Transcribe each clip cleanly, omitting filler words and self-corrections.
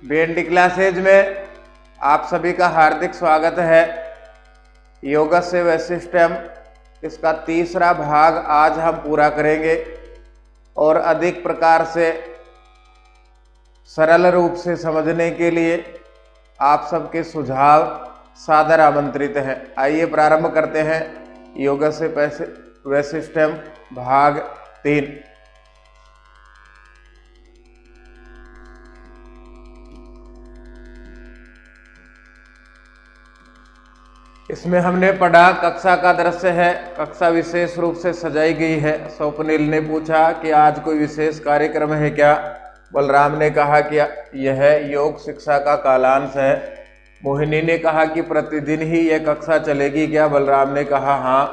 BND classes में आप सभी का हार्दिक स्वागत है। योगा से वैशिष्ट्यम इसका तीसरा भाग आज हम पूरा करेंगे और अधिक प्रकार से सरल रूप से समझने के लिए आप सबके सुझाव सादर आमंत्रित हैं। आइए प्रारंभ करते हैं योगा से वैशिष्ट्यम भाग 3। इसमें हमने पढ़ा कक्षा का दृश्य है। कक्षा विशेष रूप से सजाई गई है। स्वप्निल ने पूछा कि आज कोई विशेष कार्यक्रम है क्या। बलराम ने कहा कि यह योग शिक्षा का कालांश है। मोहिनी ने कहा कि प्रतिदिन ही यह कक्षा चलेगी क्या। बलराम ने कहा हाँ,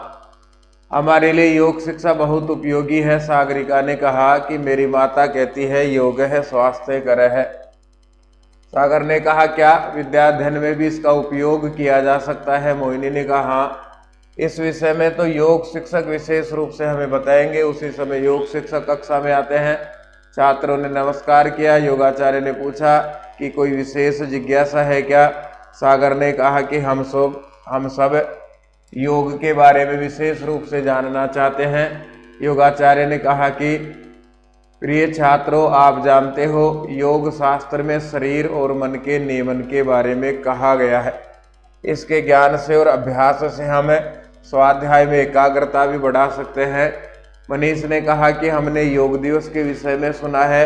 हमारे लिए योग शिक्षा बहुत उपयोगी है। सागरिका ने कहा कि मेरी माता कहती है योग है स्वास्थ्य कर है। सागर ने कहा क्या विद्याध्ययन में भी इसका उपयोग किया जा सकता है। मोहिनी ने कहा हाँ, इस विषय में तो योग शिक्षक विशेष रूप से हमें बताएंगे। उसी समय योग शिक्षक कक्षा में आते हैं। छात्रों ने नमस्कार किया। योगाचार्य ने पूछा कि कोई विशेष जिज्ञासा है क्या। सागर ने कहा कि हम सब योग के बारे में विशेष रूप से जानना चाहते हैं। योगाचार्य ने कहा कि प्रिय छात्रों, आप जानते हो योग शास्त्र में शरीर और मन के नियमन के बारे में कहा गया है। इसके ज्ञान से और अभ्यास से हम स्वाध्याय में एकाग्रता भी बढ़ा सकते हैं। मनीष ने कहा कि हमने योग दिवस के विषय में सुना है।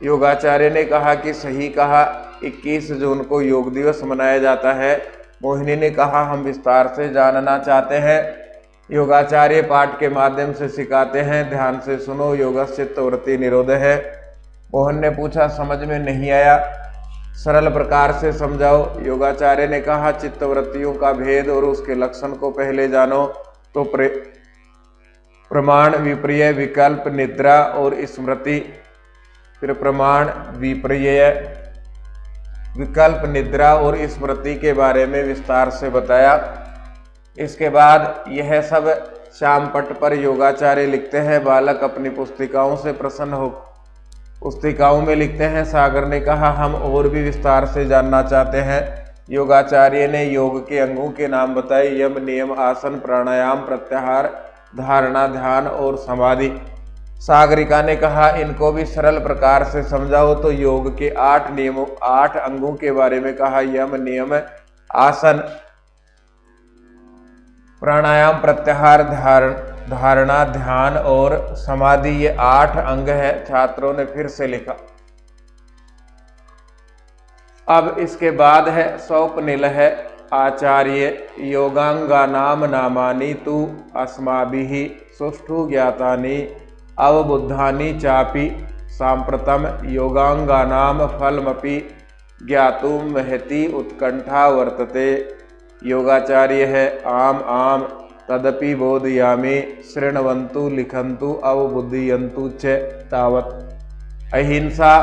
योगाचार्य ने कहा कि सही कहा, 21 जून को योग दिवस मनाया जाता है। मोहिनी ने कहा हम विस्तार से जानना चाहते हैं। योगाचार्य पाठ के माध्यम से सिखाते हैं। ध्यान से सुनो, योग चित्तवृत्ति निरोध है। मोहन ने पूछा समझ में नहीं आया, सरल प्रकार से समझाओ। योगाचार्य ने कहा चित्तवृत्तियों का भेद और उसके लक्षण को पहले जानो तो प्रमाण, विपर्य, विकल्प, निद्रा और स्मृति। फिर प्रमाण, विपर्य, विकल्प, निद्रा और स्मृति के बारे में विस्तार से बताया। इसके बाद यह सब श्याम पट पर योगाचार्य लिखते हैं। बालक अपनी पुस्तिकाओं से प्रसन्न हो पुस्तिकाओं में लिखते हैं। सागर ने कहा हम और भी विस्तार से जानना चाहते हैं। योगाचार्य ने योग के अंगों के नाम बताए। यम, नियम, आसन, प्राणायाम, प्रत्याहार, धारणा, ध्यान और समाधि। सागरिका ने कहा इनको भी सरल प्रकार से समझाओ तो योग के 8 अंगों के बारे में कहा। यम, नियम, आसन, प्राणायाम, प्रत्याहार, धारणा, ध्यान और समाधि, ये 8 अंग है। छात्रों ने फिर से लिखा। अब इसके बाद है स्वप्निल है। आचार्य योगांगानाम नामानि तु अस्माभिः सुष्ठु ज्ञातानि अवबुद्धानि चापि साम्प्रतम योगांगानाम फलमपि ज्ञातुं महती उत्कंठा वर्तते। योगाचार्य है आम तदपि बोधयामि शृण्वन्तु लिखन्तु अवबुद्धयन्तु च तावत्। अहिंसा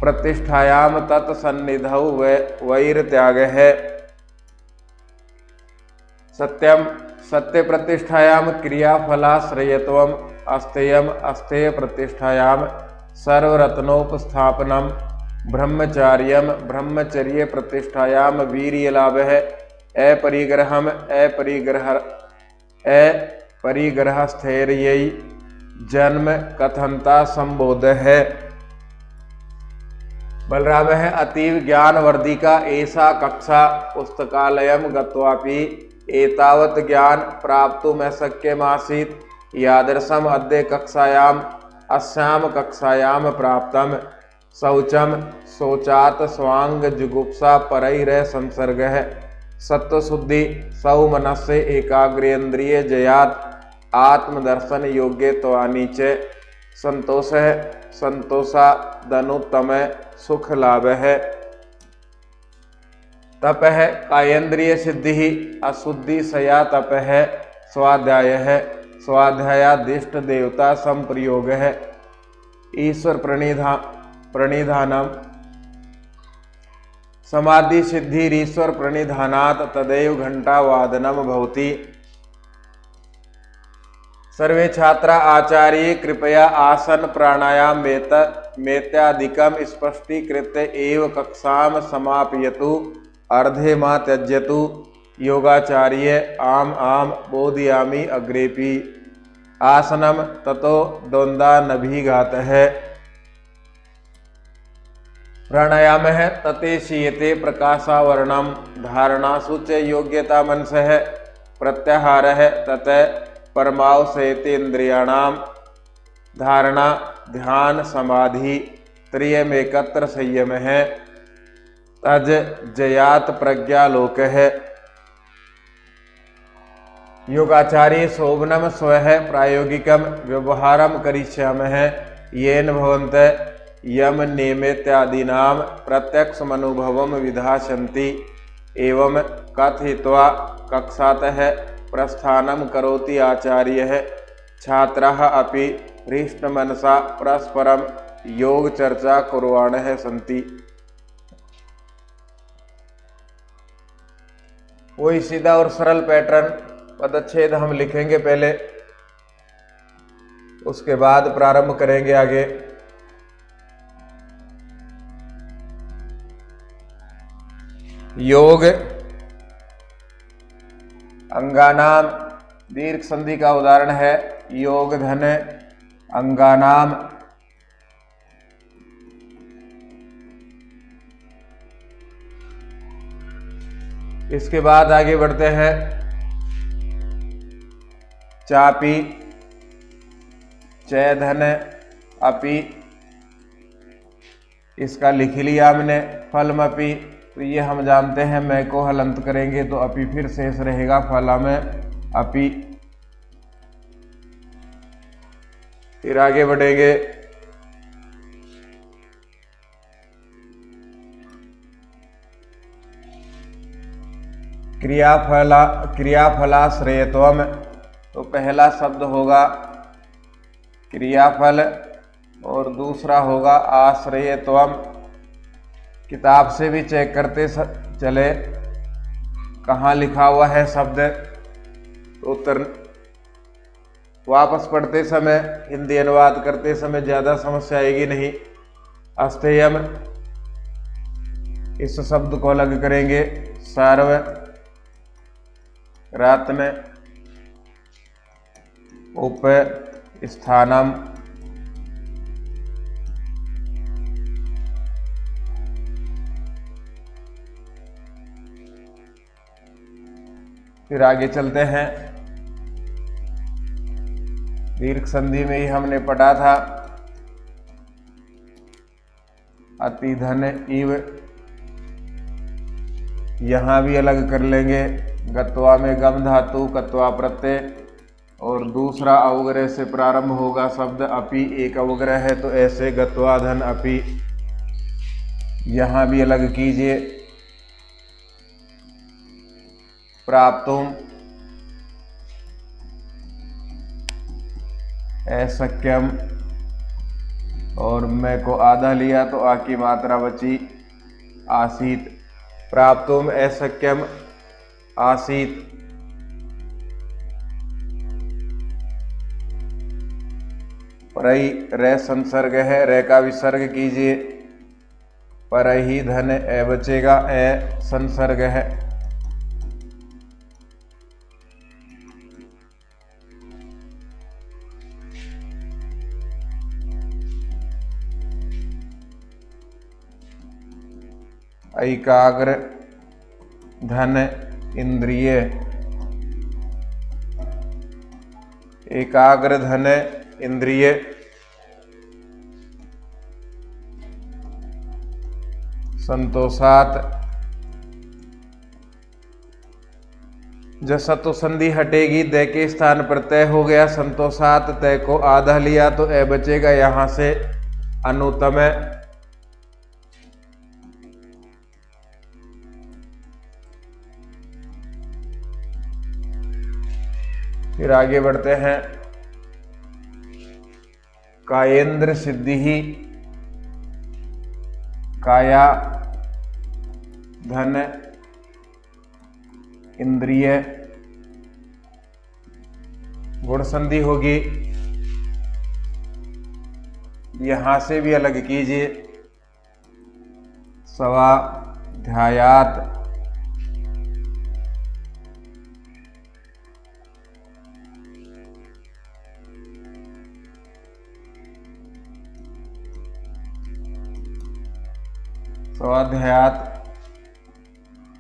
प्रतिष्ठायाम तत्सन्निधौ वैरत्याग है। सत्यम सत्य प्रतिष्ठायाम क्रियाफलाश्रयत्वम। अस्तेयम अस्तेय प्रतिष्ठायाम सर्वरत्नोपस्थापनम। ब्रह्मचार्यम ब्रह्मचर्य प्रतिष्ठायाम वीर्यलाभ है। अपरिग्रहम अपरिग्रह स्थैर्य जन्म कथनता संबोध है। बलराम है अतीव ज्ञान वर्धिका ऐसा कक्षा पुस्तकालयम गत्वापि एतावत् ज्ञान प्राप्तुं शक्यमासीत्। यादृशम अद्य कक्षायाम अस्याम कक्षायाम प्राप्तम। शौचम शौचात् स्वांग जुगुप्सा परैर संसर्ग है। सत्वशुद्धि सौमनस्य एकाग्रेन्द्रिय जयात् आत्मदर्शन योग्यत्वानि च। संतोष है संतोषादनुत्तम सुख लाभ है। तप है कायेन्द्रिय सिद्धि अशुद्धि सया तप है। स्वाध्याय है स्वाध्यायादिष्ट देवता संप्रयोग है। ईश्वर प्रणिधानम समाधि सिद्धिरीश्वर प्रणिधानात् तदैव घंटा वादनम भवति। सर्वे छात्रा आचार्य कृपया आसन प्राणायाम मेत्यादिकं स्पष्टीकृत्य एव कक्षां समापयतु अर्धे मा त्यज्यतु। योगाचार्य आम आम बोधयामि अग्रेपि। आसनम ततो द्वन्द्वानभिघातः। प्राणायाम है तते शीयते प्रकाशावरणम। धारणासु च योग्यता मनसः। प्रत्याहार है तत परमावसयते इंद्रियाणाम। धारणा ध्यान समाधि त्रयमेकत्र संयम है। तज जयात प्रज्ञालोक है। योगाचार्य शोभनम स्वः प्रायोगिकम व्यवहारम करिष्यामः येन भवन्तः यम नियमेत्यादीनां प्रत्यक्षमनुभवं विधास्यन्ति। एवं कथयित्वा कक्षातः प्रस्थानं करोति आचार्यः। छात्राः अपि हृष्टमनसा परस्परं योगचर्चा कुर्वाणः सन्ति। वही सीधा और सरल पैटर्न पदच्छेद हम लिखेंगे पहले, उसके बाद प्रारंभ करेंगे आगे। योग अंगानाम दीर्घ संधि का उदाहरण है। योग धन अंगानाम। इसके बाद आगे बढ़ते हैं। चापी चय धन अपि। इसका लिख लिया हमने। फलमपि तो ये हम जानते हैं, मैं को हलंत करेंगे तो अपि फिर शेष रहेगा फलम अपि। फिर आगे बढ़ेंगे। क्रियाफलाश्रयत्वम। तो पहला शब्द होगा क्रियाफल और दूसरा होगा आश्रयत्वम। किताब से भी चेक करते चले कहाँ लिखा हुआ है शब्द, तो उत्तर वापस पढ़ते समय हिंदी अनुवाद करते समय ज़्यादा समस्या आएगी नहीं। अस्तेयम इस शब्द को अलग करेंगे। सर्व रत्न उप स्थानम। फिर आगे चलते हैं। दीर्घ संधि में ही हमने पढ़ा था अति धन इव। यहां भी अलग कर लेंगे। गत्वा में गम धातु कत्वा प्रत्यय और दूसरा अवग्रह से प्रारंभ होगा शब्द अपि। एक अवग्रह है तो ऐसे गत्वा धन अपि। यहां भी अलग कीजिए। प्राप्तुम असक्यम और मैं को आधा लिया तो आ की मात्रा बची आसीत। प्राप्तुम असक्यम आसीत। परई रे संसर्ग है, रे का विसर्ग कीजिए। परही धन ए बचेगा, ए संसर्ग है। एकाग्र धन इंद्रिय। एकाग्र धन इंद्रिय। संतोषात। जब सतो संधि हटेगी दे के स्थान पर तय हो गया। संतोषात तय को आधा लिया तो ए बचेगा। यहां से अनुतम। फिर आगे बढ़ते हैं। कायेंद्र सिद्धि ही। काया धन इंद्रिय। गुण संधि होगी, यहां से भी अलग कीजिए। स्वाध्यायात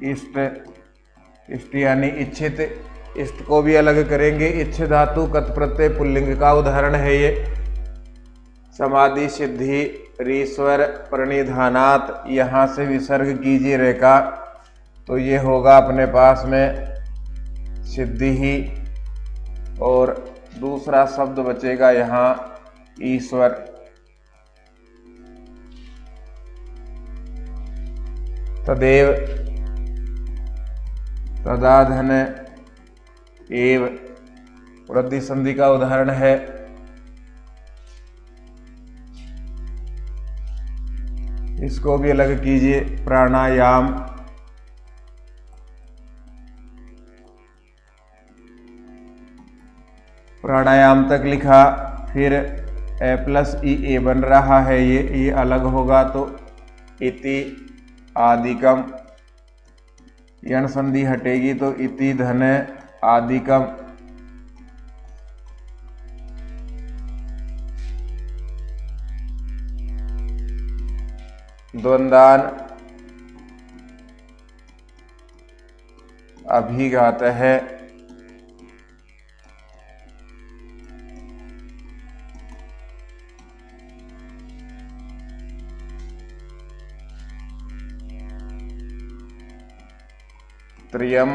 इष्ट, इष्ट यानी इच्छित, इष्ट को भी अलग करेंगे। इच्छ धातु कत प्रत्यय पुल्लिंग का उदाहरण है ये। समाधि सिद्धि रीश्वर प्रणिधानात, यहाँ से विसर्ग कीजिए रेखा, तो ये होगा अपने पास में सिद्धि ही, और दूसरा शब्द बचेगा यहाँ ईश्वर। तदेव तदाधन एव वृद्धि संधि का उदाहरण है। इसको भी अलग कीजिए। प्राणायाम, प्राणायाम तक लिखा, फिर ए प्लस ई ए बन रहा है, ये अलग होगा तो इति आदिकम, यण संधि हटेगी तो इति धन आदिकम। द्वंद्वान अभिघात है। त्रियम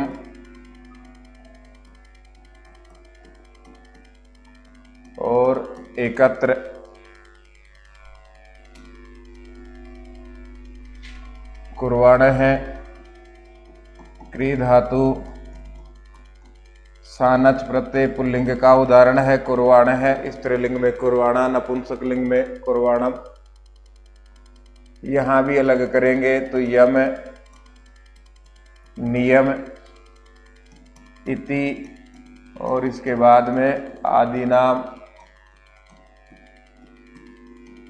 और एकत्र, कुर्वाण है। क्री धातु सानच प्रत्यय पुल्लिंग का उदाहरण है, कुर्वाण है। स्त्रीलिंग में कुर्वाणा, नपुंसक लिंग में कुर्वाणम। यहां भी अलग करेंगे तो यम, नियम, इति, और इसके बाद में आदि नाम।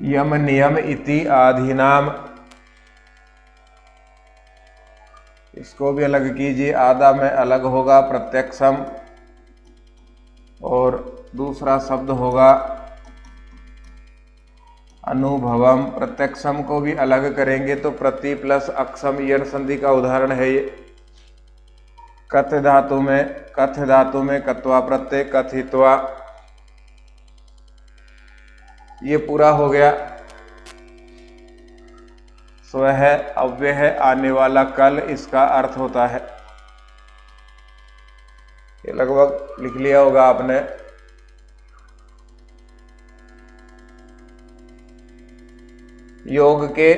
यम नियम इति आदि नाम, इसको भी अलग कीजिए। आधा में अलग होगा प्रत्यक्षम, और दूसरा शब्द होगा अनुभवम। प्रत्यक्षम को भी अलग करेंगे तो प्रति प्लस अक्षम, यण संधि का उदाहरण है ये। कथ धातु में कत्वा प्रत्यय कथित्वा, ये पूरा हो गया। स्वह अव्यय आने वाला कल, इसका अर्थ होता है। ये लगभग लिख लिया होगा आपने। योग के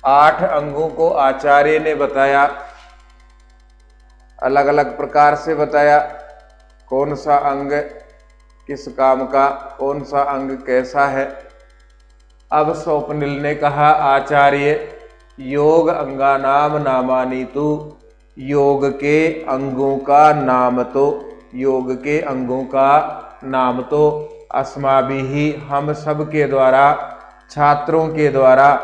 8 अंगों को आचार्य ने बताया, अलग अलग प्रकार से बताया। कौन सा अंग किस काम का, कौन सा अंग कैसा है। अब स्वप्निल ने कहा, आचार्य योग अंगानाम नामानि तु, योग के अंगों का नाम तो, योग के अंगों का नाम तो अस्माभिहि, हम सब के द्वारा, छात्रों के द्वारा,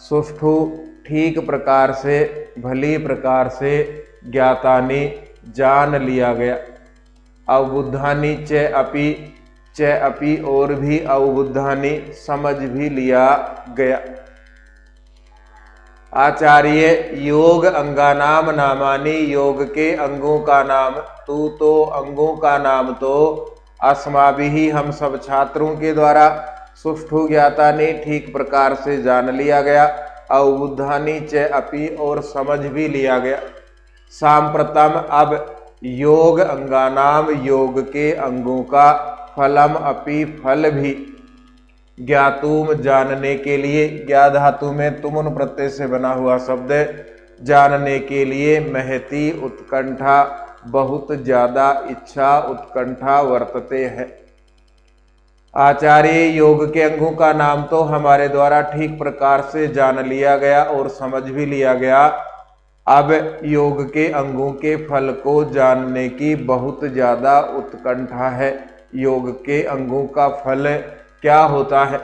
सुष्ठु ठीक प्रकार से, भली प्रकार से, ज्ञातानि जान लिया गया। अवबुद्धानि च अपि और भी अवबुद्धानि समझ भी लिया गया। आचार्य योग अंगानाम नामानि, योग के अंगों का नाम, तू तो अंगों का नाम तो, अस्माभिहि हम सब छात्रों के द्वारा, सुष्ठु ज्ञातानि ठीक प्रकार से जान लिया गया, अवबुद्धानि च अपि और समझ भी लिया गया। सांप्रतम अब योग अंगानाम, योग के अंगों का, फलम अपि फल भी, ज्ञातुम जानने के लिए, ज्ञा धातु में तुमुन प्रत्यय से बना हुआ शब्द, जानने के लिए, महती उत्कंठा, बहुत ज्यादा इच्छा, उत्कंठा वर्तते है। आचार्य योग के अंगों का नाम तो हमारे द्वारा ठीक प्रकार से जान लिया गया और समझ भी लिया गया। अब योग के अंगों के फल को जानने की बहुत ज्यादा उत्कंठा है। योग के अंगों का फल क्या होता है?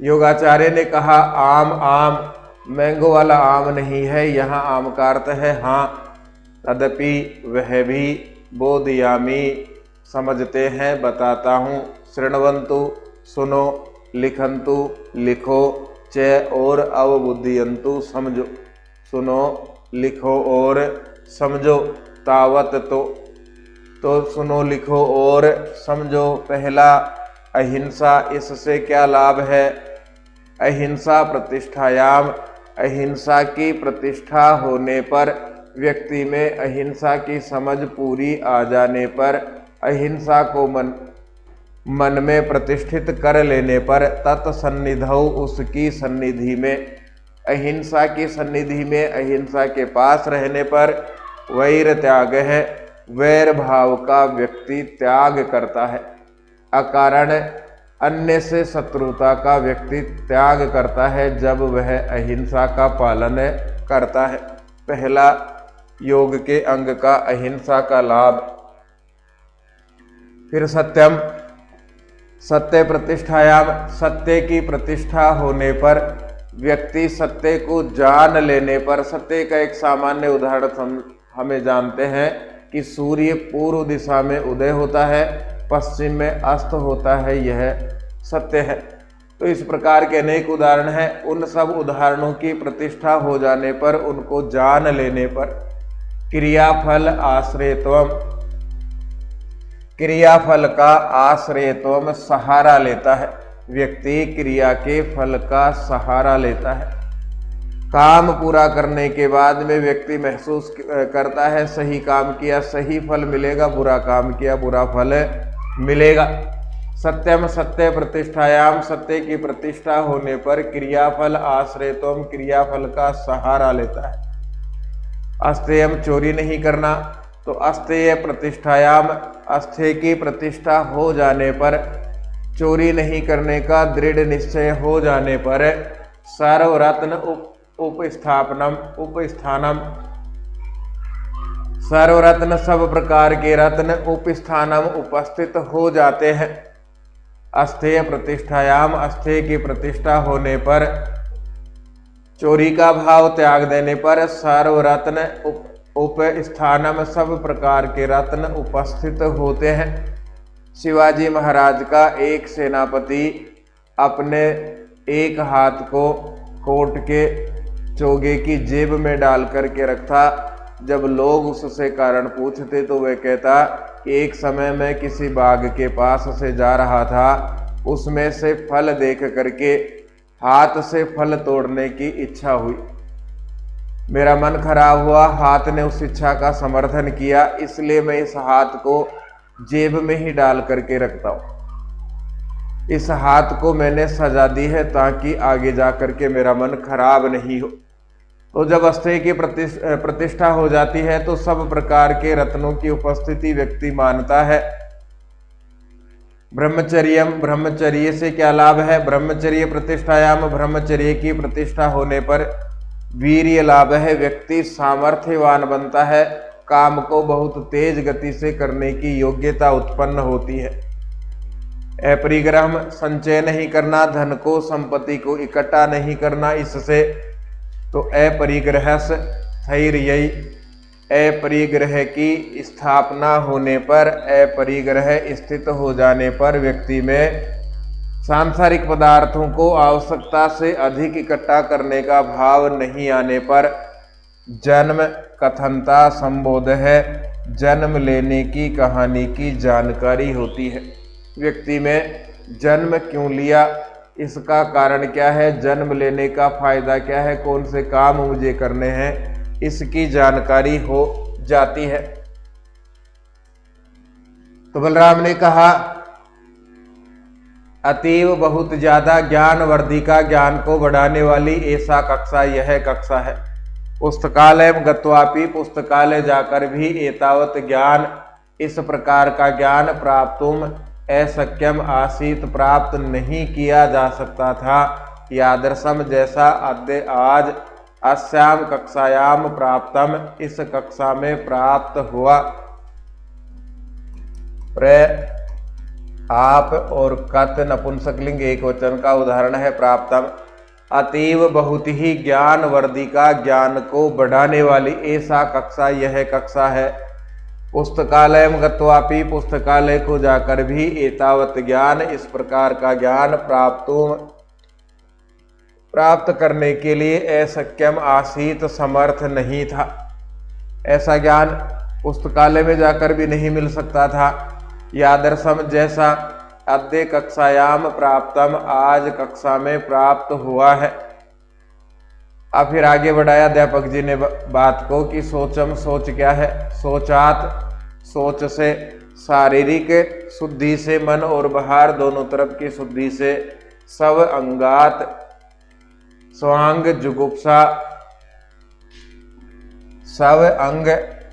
योगाचार्य ने कहा, आम आम, मैंगो वाला आम नहीं है, यहाँ आम का अर्थ है हाँ। तदपि वह भी बोधयामी, समझते हैं, बताता हूँ। शृण्वन्तु, सुनो, लिखन्तु, लिखो, च और अवबुद्धयन्तु, समझो। सुनो, लिखो और समझो। तावत तो सुनो, लिखो और समझो। पहला अहिंसा, इससे क्या लाभ है? अहिंसा प्रतिष्ठायाम, अहिंसा की प्रतिष्ठा होने पर, व्यक्ति में अहिंसा की समझ पूरी आ जाने पर, अहिंसा को मन में प्रतिष्ठित कर लेने पर, तत्सन्निधौ, उसकी सन्निधि में, अहिंसा की सन्निधि में, अहिंसा के पास रहने पर, वैर त्याग है, वैर भाव का व्यक्ति त्याग करता है। अकारण अन्य से शत्रुता का व्यक्ति त्याग करता है जब वह अहिंसा का पालन करता है। पहला योग के अंग का अहिंसा का लाभ। फिर सत्यम, सत्य प्रतिष्ठायाम, सत्य की प्रतिष्ठा होने पर, व्यक्ति सत्य को जान लेने पर, सत्य का एक सामान्य उदाहरण हमें जानते हैं कि सूर्य पूर्व दिशा में उदय होता है, पश्चिम में अस्त होता है, यह सत्य है। तो इस प्रकार के अनेक उदाहरण हैं। उन सब उदाहरणों की प्रतिष्ठा हो जाने पर, उनको जान लेने पर, क्रियाफल आश्रयत्वम, क्रियाफल का आश्रयत्वम, सहारा लेता है। व्यक्ति क्रिया के फल का सहारा लेता है। काम पूरा करने के बाद में व्यक्ति महसूस करता है सही काम किया सही फल मिलेगा, बुरा काम किया बुरा फल मिलेगा। सत्यम, सत्य प्रतिष्ठायाम, सत्य की प्रतिष्ठा होने पर, क्रियाफल आश्रयत्वम, क्रियाफल का सहारा लेता है। अस्तेयम, चोरी नहीं करना, तो अस्तेय प्रतिष्ठायाम, अस्तेय की प्रतिष्ठा हो जाने पर, चोरी नहीं करने का दृढ़ निश्चय हो जाने पर, सर्वरत्न उपस्थापनम, उपस्थानम, सर्वरत्न, सब प्रकार के रत्न, उपस्थानम, उपस्थित हो जाते हैं। अस्तेय प्रतिष्ठायाम, अस्तेय की प्रतिष्ठा होने पर, चोरी का भाव त्याग देने पर, सर्वरत्न उपस्थानम, सब प्रकार के रत्न उपस्थित होते हैं। शिवाजी महाराज का एक सेनापति अपने एक हाथ को कोट के चोगे की जेब में डाल करके रखता। जब लोग उससे कारण पूछते तो वह कहता कि एक समय मैं किसी बाग के पास से जा रहा था, उसमें से फल देख करके हाथ से फल तोड़ने की इच्छा हुई, मेरा मन खराब हुआ, हाथ ने उस इच्छा का समर्थन किया, इसलिए मैं इस हाथ को जेब में ही डाल करके रखता हूँ। इस हाथ को मैंने सजा दी है ताकि आगे जा करके मेरा मन खराब नहीं हो। तो जब अस्तेय की प्रतिष्ठा हो जाती है तो सब प्रकार के रत्नों की उपस्थिति व्यक्ति मानता है। ब्रह्मचर्यम, ब्रह्मचर्य से क्या लाभ है? ब्रह्मचर्य प्रतिष्ठायाम, ब्रह्मचर्य की प्रतिष्ठा होने पर वीर्य लाभ है, व्यक्ति सामर्थ्यवान बनता है, काम को बहुत तेज गति से करने की योग्यता उत्पन्न होती है। अपरिग्रह, संचय नहीं करना, धन को संपत्ति को इकट्ठा नहीं करना, इससे तो अपरिग्रह स्थैर्य, अपरिग्रह की स्थापना होने पर, अपरिग्रह स्थित हो जाने पर, व्यक्ति में सांसारिक पदार्थों को आवश्यकता से अधिक इकट्ठा करने का भाव नहीं आने पर, जन्म कथनता संबोध है, जन्म लेने की कहानी की जानकारी होती है। व्यक्ति में जन्म क्यों लिया, इसका कारण क्या है, जन्म लेने का फायदा क्या है, कौन से काम मुझे करने हैं, इसकी जानकारी हो जाती है। तो बलराम ने कहा अतीव बहुत ज्यादा ज्ञान वर्धिका, ज्ञान को बढ़ाने वाली ऐसा कक्षा यह कक्षा है। पुस्तकालय गत्वापि, पुस्तकालय जाकर भी एतावत ज्ञान, इस प्रकार का ज्ञान प्राप्तुम असक्यम आसीत, प्राप्त नहीं किया जा सकता था। यादर्शम, जैसा अद्य आज अस्याम कक्षायाम प्राप्तम, इस कक्षा में प्राप्त हुआ। प्र आप और कत नपुंसकलिंग एक वचन का उदाहरण है। प्राप्तम अतीव बहुत ही ज्ञान वर्धिका, ज्ञान को बढ़ाने वाली, ऐसा कक्षा यह कक्षा है। पुस्तकालय गत्वापि, पुस्तकालय को जाकर भी एतावत ज्ञान, इस प्रकार का ज्ञान प्राप्त करने के लिए अशक्यम आसीत, समर्थ नहीं था। ऐसा ज्ञान पुस्तकालय में जाकर भी नहीं मिल सकता था। यादर्शम जैसा अद्य कक्षायाम प्राप्तम, आज कक्षा में प्राप्त हुआ है। अब फिर आगे बढ़ाया अध्यापक जी ने बात को कि सोचम, सोच क्या है। सोचात, सोच से शारीरिक शुद्धि से, मन और बाहर दोनों तरफ की शुद्धि से, सब अंगात स्वांग जुगुप्सा, सब अंग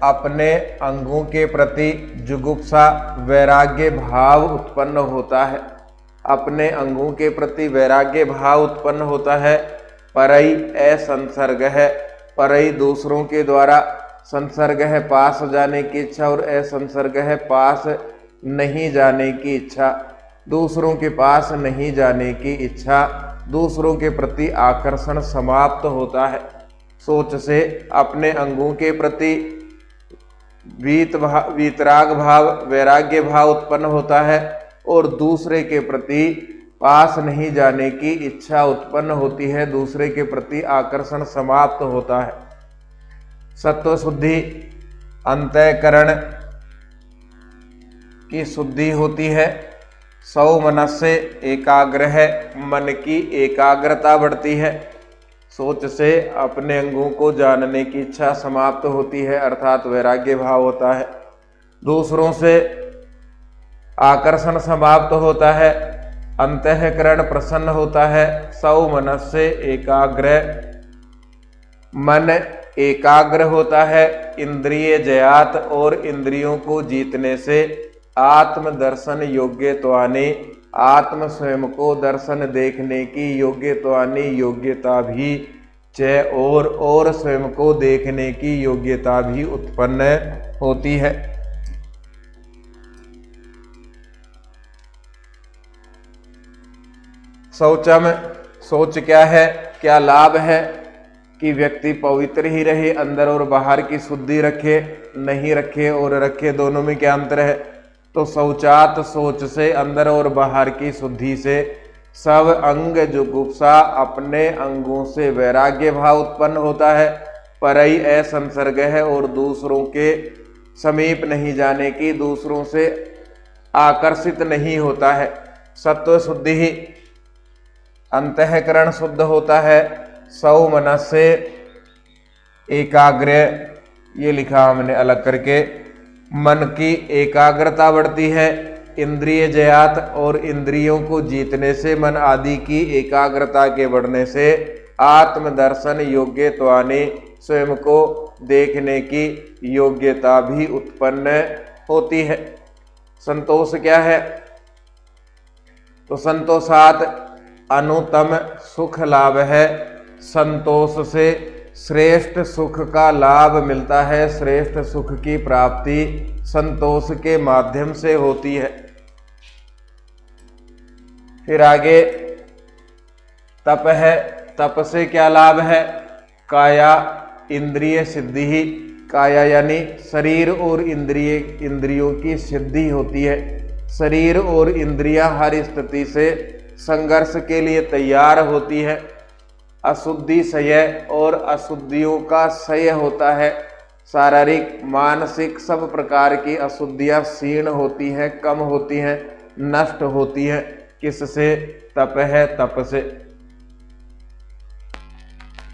अपने अंगों के प्रति जुगुप्सा वैराग्य भाव उत्पन्न होता है। अपने अंगों के प्रति वैराग्य भाव उत्पन्न होता है। परई असंसर्ग है, परई दूसरों के द्वारा, संसर्ग है पास जाने की इच्छा, और असंसर्ग है पास नहीं जाने की इच्छा। दूसरों के पास नहीं जाने की इच्छा, दूसरों के प्रति आकर्षण समाप्त होता है। सोच से अपने अंगों के प्रति वीतराग भाव, वैराग्य भाव उत्पन्न होता है, और दूसरे के प्रति पास नहीं जाने की इच्छा उत्पन्न होती है, दूसरे के प्रति आकर्षण समाप्त होता है। सत्व शुद्धि अंतःकरण की शुद्धि होती है। सौ मनस से एकाग्र है, मन की एकाग्रता बढ़ती है। सोच से अपने अंगों को जानने की इच्छा समाप्त होती है, अर्थात वैराग्य भाव होता है। दूसरों से आकर्षण समाप्त होता है, अंतःकरण प्रसन्न होता है। सौ मनस से एकाग्र, मन एकाग्र होता है। इंद्रिय जयात, और इंद्रियों को जीतने से आत्मदर्शन योग्यत्वानि, आत्म स्वयं को दर्शन देखने की योग्यत्वानि, योग्यता भी च, और स्वयं को देखने की योग्यता भी उत्पन्न होती है। शौचम, सोच क्या है, क्या लाभ है कि व्यक्ति पवित्र ही रहे, अंदर और बाहर की शुद्धि रखे, नहीं रखे और रखे, दोनों में क्या अंतर है। तो शौचात, सोच से अंदर और बाहर की शुद्धि से, सब अंग जुगुप्सा, अपने अंगों से वैराग्य भाव उत्पन्न होता है। परई असंसर्ग है, और दूसरों के समीप नहीं जाने की, दूसरों से आकर्षित नहीं होता है। सत्व शुद्धि ही अंतःकरण शुद्ध होता है। सौ मनस से एकाग्र, ये लिखा हमने अलग करके, मन की एकाग्रता बढ़ती है। इंद्रिय जयात, और इंद्रियों को जीतने से, मन आदि की एकाग्रता के बढ़ने से, आत्मदर्शन योग्यत्वानि, स्वयं को देखने की योग्यता भी उत्पन्न होती है। संतोष क्या है, तो संतोषात अनुतम सुख लाभ है। संतोष से श्रेष्ठ सुख का लाभ मिलता है। श्रेष्ठ सुख की प्राप्ति संतोष के माध्यम से होती है। फिर आगे तप है। तप से क्या लाभ है, काया इंद्रिय सिद्धि ही, काया यानी शरीर और इंद्रियों की सिद्धि होती है। शरीर और इंद्रियां हर स्थिति से संघर्ष के लिए तैयार होती है। अशुद्धि सय, और अशुद्धियों का सय होता है। शारीरिक मानसिक सब प्रकार की अशुद्धियां क्षीण होती हैं, कम होती हैं, नष्ट होती हैं। किससे, तप है, तप से।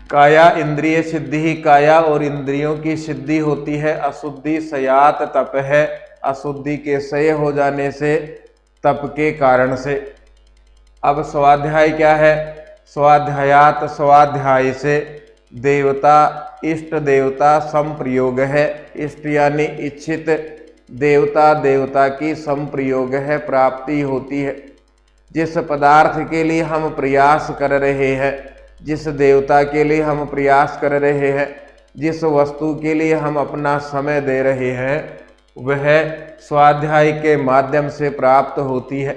काया इंद्रिय सिद्धि ही, काया और इंद्रियों की सिद्धि होती है। अशुद्धि सयात तप है, अशुद्धि के सय हो जाने से, तप के कारण से। अब स्वाध्याय क्या है, स्वाध्यायात, स्वाध्याय से देवता, इष्ट देवता संप्रयोग है। इष्ट यानी इच्छित, देवता, देवता की संप्रयोग है, प्राप्ति होती है। जिस पदार्थ के लिए हम प्रयास कर रहे हैं जिस देवता के लिए हम प्रयास कर रहे हैं, जिस वस्तु के लिए हम अपना समय दे रहे हैं, वह स्वाध्याय के माध्यम से प्राप्त होती है।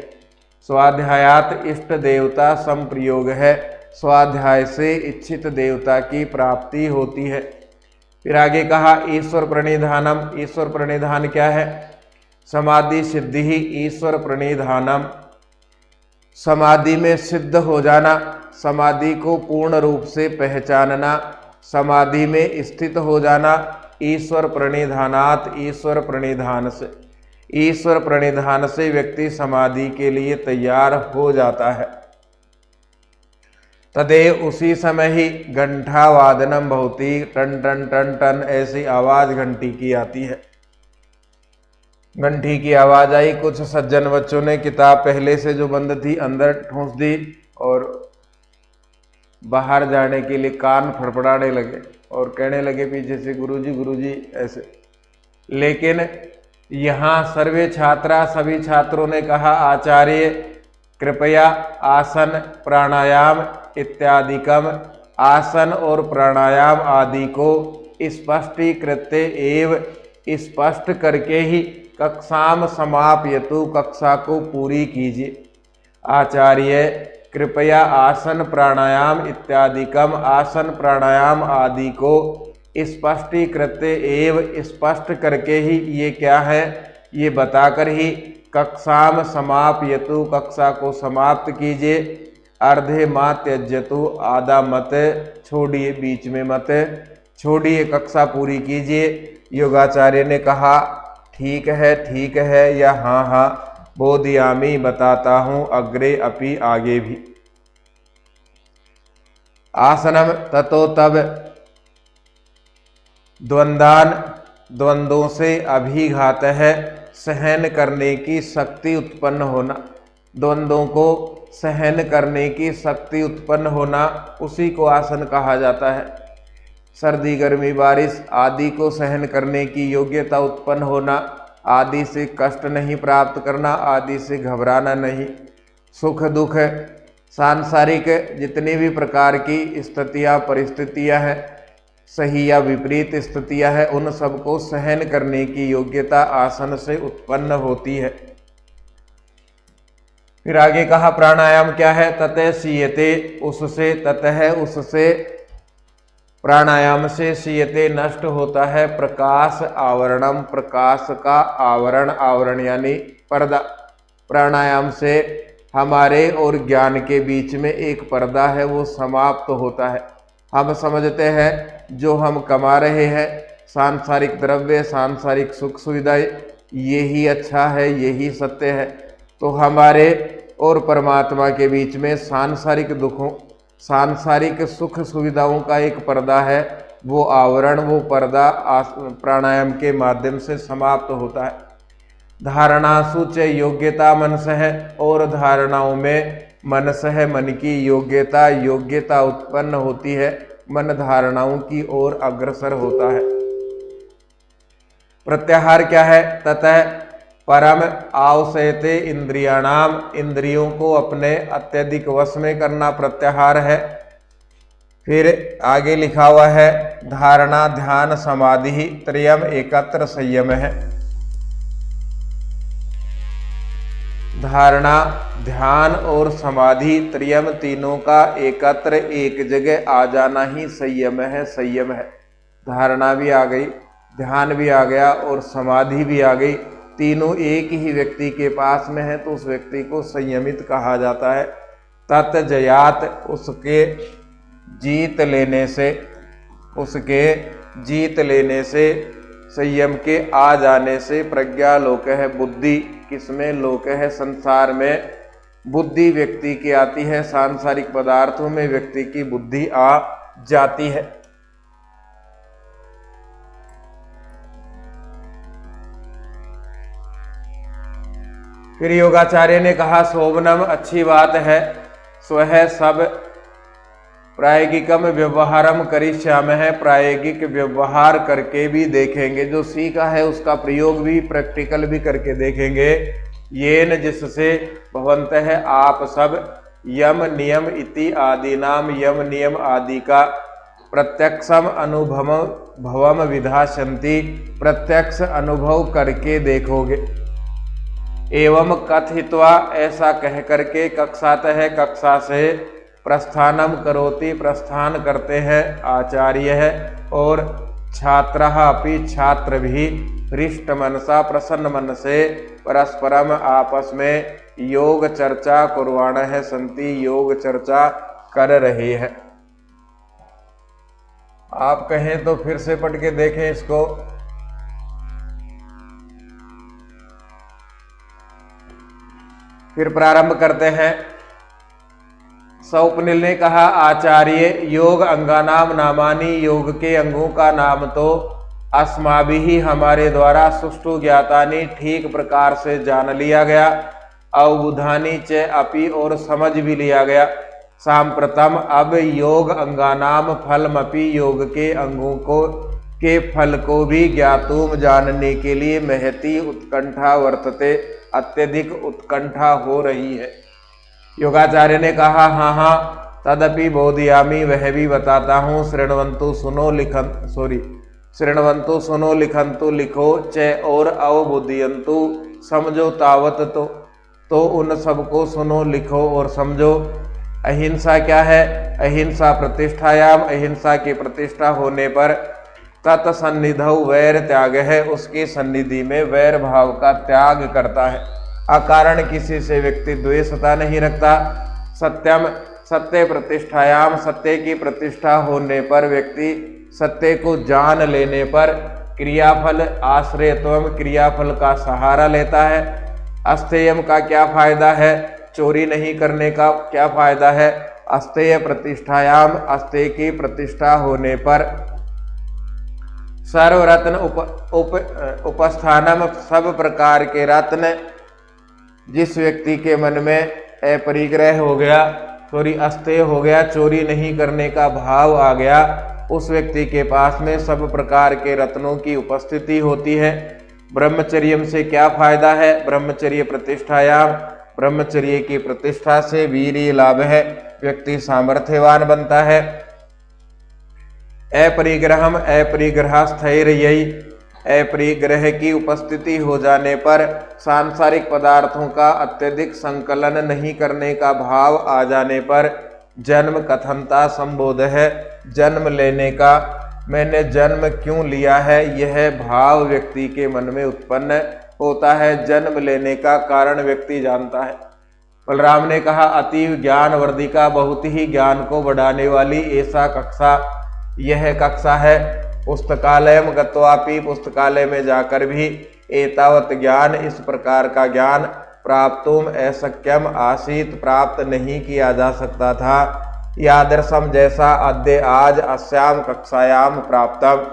स्वाध्यायात इष्ट देवता संप्रयोग है, स्वाध्याय से इच्छित देवता की प्राप्ति होती है। फिर आगे कहा ईश्वर प्रणिधानम। ईश्वर प्रणिधान क्या है? समाधि सिद्धि ही ईश्वर प्रणिधानम। समाधि में सिद्ध हो जाना, समाधि को पूर्ण रूप से पहचानना, समाधि में स्थित हो जाना ईश्वर प्रणिधानात, ईश्वर प्रणिधान से। ईश्वर प्रणिधान से व्यक्ति समाधि के लिए तैयार हो जाता है। तदेव उसी समय ही घंटा वादनम भवति, टन टन टन टन ऐसी आवाज घंटी की आती है। घंटी की आवाज आई, कुछ सज्जन बच्चों ने किताब पहले से जो बंद थी अंदर ठूंस दी और बाहर जाने के लिए कान फड़फड़ाने लगे और कहने लगे पीछे से गुरुजी ऐसे। लेकिन यहाँ सर्वे छात्रा, सभी छात्रों ने कहा आचार्य कृपया आसन प्राणायाम इत्यादिकम, आसन और प्राणायाम आदि को स्पष्टीकृत एव स्पष्ट करके ही कक्षाम समापयतु, कक्षा को पूरी कीजिए। आचार्य कृपया आसन प्राणायाम इत्यादिकम, आसन प्राणायाम आदि को स्पष्टीकृत एव स्पष्ट करके ही, ये क्या है ये बताकर ही कक्षाम समापयतु, कक्षा को समाप्त कीजिए। अर्धे मा त्यज्यतु, आधा मत छोड़िए, बीच में मत छोड़िए, कक्षा पूरी कीजिए। योगाचार्य ने कहा ठीक है या हाँ हाँ बोधयामी, बताता हूँ, अग्रे अपि, आगे भी। आसनम ततो तब, द्वंद्वान, द्वंद्वों से अभिघात है, सहन करने की शक्ति उत्पन्न होना। द्वंद्वों को सहन करने की शक्ति उत्पन्न होना, उसी को आसन कहा जाता है। सर्दी गर्मी बारिश आदि को सहन करने की योग्यता उत्पन्न होना, आदि से कष्ट नहीं प्राप्त करना, आदि से घबराना नहीं। सुख दुख सांसारिक जितनी भी प्रकार की स्थितियाँ परिस्थितियाँ हैं, सही या विपरीत स्थितियाँ हैं, उन सबको सहन करने की योग्यता आसन से उत्पन्न होती है। फिर आगे कहा प्राणायाम क्या है? ततः सीयते, उससे, ततः उससे, प्राणायाम से सीयते नष्ट होता है प्रकाश आवरणम, प्रकाश का आवरण, आवरण यानी पर्दा। प्राणायाम से हमारे और ज्ञान के बीच में एक पर्दा है, वो समाप्त होता है। हम समझते हैं जो हम कमा रहे हैं, सांसारिक द्रव्य, सांसारिक सुख सुविधाएं, यही अच्छा है, यही सत्य है। तो हमारे और परमात्मा के बीच में सांसारिक दुखों, सांसारिक सुख सुविधाओं का एक पर्दा है, वो आवरण, वो पर्दा प्राणायाम के माध्यम से समाप्त होता है। धारणासु च योग्यता मनस है, और धारणाओं में मनस है, मन की योग्यता, योग्यता उत्पन्न होती है, मन धारणाओं की ओर अग्रसर होता है। प्रत्याहार क्या है? ततः परम आवसयते इंद्रियाणाम, इंद्रियों को अपने अत्यधिक वश में करना प्रत्याहार है। फिर आगे लिखा हुआ है धारणा ध्यान समाधि त्रयम एकत्र संयम है। धारणा ध्यान और समाधि त्रयम, तीनों का एकत्र एक जगह आ जाना ही संयम है, संयम है। धारणा भी आ गई, ध्यान भी आ गया और समाधि भी आ गई, तीनों एक ही व्यक्ति के पास में है, तो उस व्यक्ति को संयमित कहा जाता है। तत् जयात, उसके जीत लेने से, उसके जीत लेने से, संयम के आ जाने से, प्रज्ञा लोक है, बुद्धि किसमें लोक है? संसार में बुद्धि व्यक्ति की आती है, सांसारिक पदार्थों में व्यक्ति की बुद्धि आ जाती है। फिर योगाचार्य ने कहा शोभनम, अच्छी बात है, स्वह सब प्रायोगिकम व्यवहारम करिष्यामः है, प्रायोगिक व्यवहार करके भी देखेंगे, जो सीखा है उसका प्रयोग भी प्रैक्टिकल भी करके देखेंगे। येन, जिससे, भवंतः आप सब यम नियम इति आदि नाम यम नियम आदि का प्रत्यक्षम अनुभव भवम विधाशंति, प्रत्यक्ष अनुभव करके देखोगे। एवं कथित्वा ऐसा कह करके कक्षातः कक्षा से प्रस्थानम करोति प्रस्थान करते हैं आचार्य है, और छात्रः अपि छात्र भी हृष्ट मनसा प्रसन्न मन से परस्परम आपस में योग चर्चा कुर्वाणः संति, योग चर्चा कर रही है। आप कहें तो फिर से पढ़ के देखें इसको। फिर प्रारंभ करते हैं। स्वप्निल ने कहा, आचार्य योग अंगानाम नामानी, योग के अंगों का नाम तो अस्माभिः हमारे द्वारा सुष्ठु ज्ञातानी ठीक प्रकार से जान लिया गया, अवबुधानी च अपि और समझ भी लिया गया। सांप्रतम अब योग अंगानाम फलमपि, योग के अंगों को के फल को भी ज्ञातुम जानने के लिए महती उत्कंठा वर्तते, अत्यधिक उत्कंठा हो रही है। योगाचार्य ने कहा, हाँ तदपि बोधयामी, वह भी बताता हूँ। शृण्वन्तु सुनो लिखन्तु लिखो, च और अवबुद्धयन्तु समझो तावत तो उन सबको सुनो लिखो और समझो। अहिंसा क्या है? अहिंसा प्रतिष्ठायाम, अहिंसा की प्रतिष्ठा होने पर तत्सन्निधौ वैर त्याग है, उसकी सन्निधि में वैर भाव का त्याग करता है। अकारण किसी से व्यक्ति द्वेषता नहीं रखता। सत्यम सत्य प्रतिष्ठायाम, सत्य की प्रतिष्ठा होने पर व्यक्ति सत्य को जान लेने पर क्रियाफल आश्रयत्वम, क्रियाफल का सहारा लेता है। अस्तेयम का क्या फायदा है? चोरी नहीं करने का क्या फायदा है? अस्तेय प्रतिष्ठायाम, अस्तेय की प्रतिष्ठा होने पर सर्वरत्न उपस्थानम, सब प्रकार के रत्न जिस व्यक्ति के मन में अपरिग्रह हो गया, अस्तेय हो गया, चोरी नहीं करने का भाव आ गया, उस व्यक्ति के पास में सब प्रकार के रत्नों की उपस्थिति होती है। ब्रह्मचर्य से क्या फायदा है? ब्रह्मचर्य प्रतिष्ठायाम, ब्रह्मचर्य की प्रतिष्ठा से वीर्य लाभ है, व्यक्ति सामर्थ्यवान बनता है। अपरिग्रहम, अपरिग्रह स्थैर्ययि, अपरिग्रह की उपस्थिति हो जाने पर सांसारिक पदार्थों का अत्यधिक संकलन नहीं करने का भाव आ जाने पर जन्म कथनता संबोध है, जन्म लेने का, मैंने जन्म क्यों लिया है, यह भाव व्यक्ति के मन में उत्पन्न होता है। जन्म लेने का कारण व्यक्ति जानता है। बलराम ने कहा, अतीव ज्ञान वर्धिका, बहुत ही ज्ञान को बढ़ाने वाली ऐसा कक्षा यह कक्षा है। पुस्तकालयम गत्वापि, पुस्तकालय में जाकर भी एतावत ज्ञान, इस प्रकार का ज्ञान प्राप्तुम अशक्यम आसीत, प्राप्त नहीं किया जा सकता था। यादर्शम, जैसा अद्य आज अस्याम कक्षायाम प्राप्तम,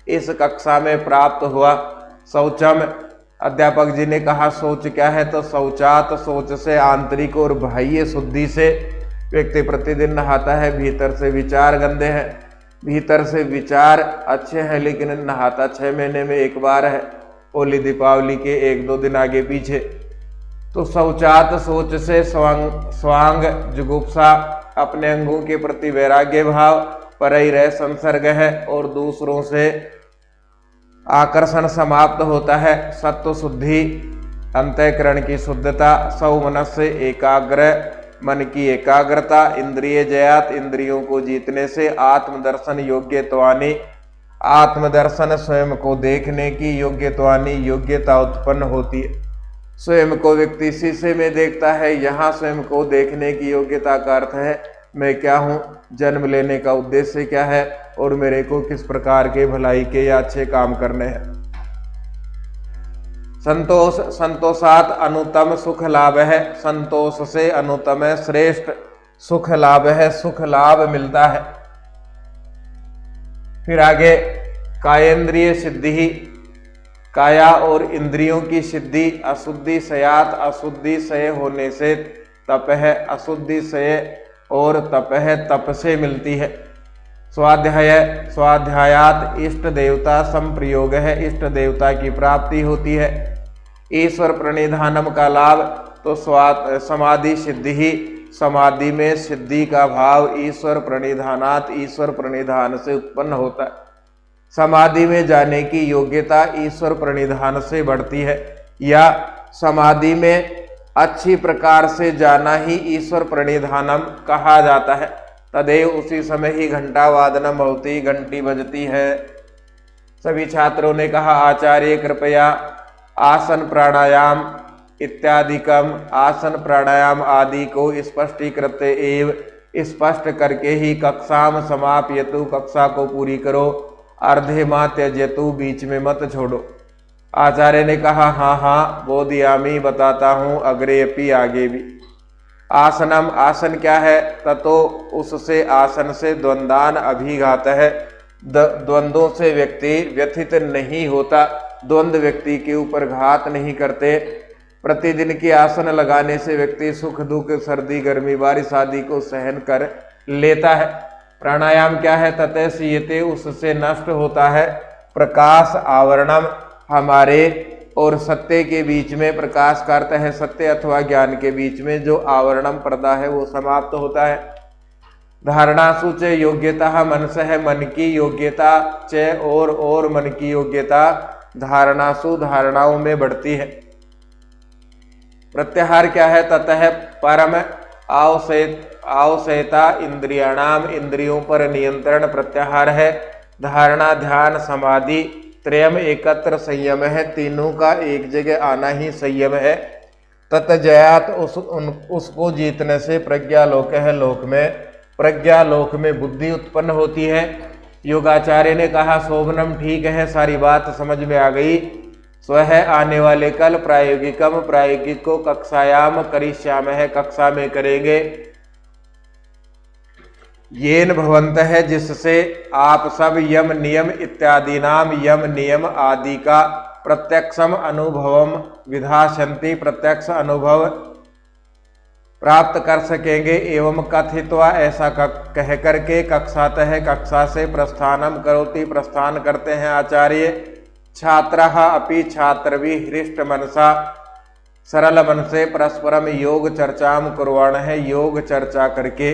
इस कक्षा में प्राप्त हुआ। शौचम, अध्यापक जी ने कहा सोच क्या है? तो शौचात, सोच से आंतरिक और बाह्य शुद्धि से व्यक्ति प्रतिदिन नहाता है। भीतर से विचार गंदे हैं, भीतर से विचार अच्छे हैं, लेकिन नहाता 6 महीने में एक बार है, होली दीपावली के 1-2 दिन आगे पीछे। तो शौचात, सोच से स्वांग जुगुप्सा, अपने अंगों के प्रति वैराग्य भाव, परैरय संसर्ग है और दूसरों से आकर्षण समाप्त होता है। सत्व शुद्धि, अंतःकरण की शुद्धता, सौमनस्य एकाग्र, मन की एकाग्रता, इंद्रिय जयात, इंद्रियों को जीतने से आत्मदर्शन योग्यत्वानि, आत्मदर्शन स्वयं को देखने की योग्यत्वानि, योग्यता उत्पन्न होती है। स्वयं को व्यक्ति शीशे में देखता है, यहाँ स्वयं को देखने की योग्यता का अर्थ है मैं क्या हूँ, जन्म लेने का उद्देश्य क्या है और मेरे को किस प्रकार के भलाई के या अच्छे काम करने हैं। संतोष, संतोषात अनुतम सुख लाभ है, संतोष से अनुतम है, श्रेष्ठ सुख लाभ है, सुख लाभ मिलता है। फिर आगे कायेंद्रिय सिद्धि, काया और इंद्रियों की सिद्धि, अशुद्धि सयात, अशुद्धि सय होने से तप है, अशुद्धि सय और तप है, तप से मिलती है। स्वाध्याय, स्वाध्यायात इष्ट देवता संप्रयोग है, इष्ट देवता की प्राप्ति होती है। ईश्वर प्रणिधानम का लाभ, तो समाधि सिद्धि ही, समाधि में सिद्धि का भाव ईश्वर प्रणिधानात, ईश्वर प्रणिधान से उत्पन्न होता है। समाधि में जाने की योग्यता ईश्वर प्रणिधान से बढ़ती है, या समाधि में अच्छी प्रकार से जाना ही ईश्वर प्रणिधानम कहा जाता है। तदेव उसी समय ही घंटा वादनम होती, घंटी बजती है। सभी छात्रों ने कहा, आचार्य कृपया आसन प्राणायाम इत्यादिकम, आसन प्राणायाम आदि को स्पष्टीकृत एव, स्पष्ट करके ही कक्षाम समाप्यतु, कक्षा को पूरी करो। अर्धे मा त्यजतु, बीच में मत छोड़ो। आचार्य ने कहा, हाँ हाँ बोधियामी, बताता हूँ, अग्रे अपि, आगे भी। आसनम, आसन क्या है? ततो, उससे, आसन से, द्वंद्वान अभिघात है, द्वंद्वों से व्यक्ति व्यथित नहीं होता, द्वंद्व व्यक्ति के ऊपर घात नहीं करते। प्रतिदिन की आसन लगाने से व्यक्ति सुख दुख, सर्दी गर्मी, बारिश आदि को सहन कर लेता है। प्राणायाम क्या है? ततः सीयते, उससे नष्ट होता है प्रकाश आवरणम, हमारे और सत्य के बीच में। प्रकाश का अर्थ है सत्य अथवा ज्ञान के बीच में जो आवरणम पर्दा है वो समाप्त होता है। धारणासु च योग्यता, मन से है मन की योग्यता, च और मन की योग्यता, धारणासु, धारणाओं में बढ़ती है। प्रत्याहार क्या है? ततः परम आवश्यता इंद्रियाणाम, इंद्रियों पर नियंत्रण प्रत्याहार है। धारणा, ध्यान, समाधि त्रयम एकत्र संयम है, तीनों का एक जगह आना ही संयम है। ततजयात, उसको जीतने से प्रज्ञालोक है, लोक में, प्रज्ञालोक में बुद्धि उत्पन्न होती है। योगाचार्य ने कहा, शोभनम, ठीक है, सारी बात समझ में आ गई। स्वह, आने वाले कल, प्रायोगिकम, प्रायोगिक को कक्षायाम करिष्याम है, कक्षा में करेंगे। येन भवंत है, जिससे आप सब यम नियम इत्यादि नाम, यम नियम आदि का प्रत्यक्षम अनुभवम विधाशंति, प्रत्यक्ष अनुभव प्राप्त कर सकेंगे। एवं कथित्वा, ऐसा कह करके, कक्षातः, कक्षा से, प्रस्थानम करोति, प्रस्थान करते हैं आचार्य। छात्रः अपि, छात्र भी, हृष्ट मनसा, सरल मन से, परस्परम योग चर्चाम कुर्वाण है, योग चर्चा करके,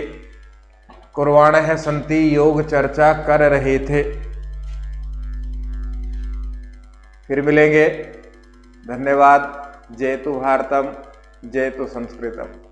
कुर्वाण है संति, योग चर्चा कर रहे थे। फिर मिलेंगे। धन्यवाद। जयतु भारतम, जयतु संस्कृतम।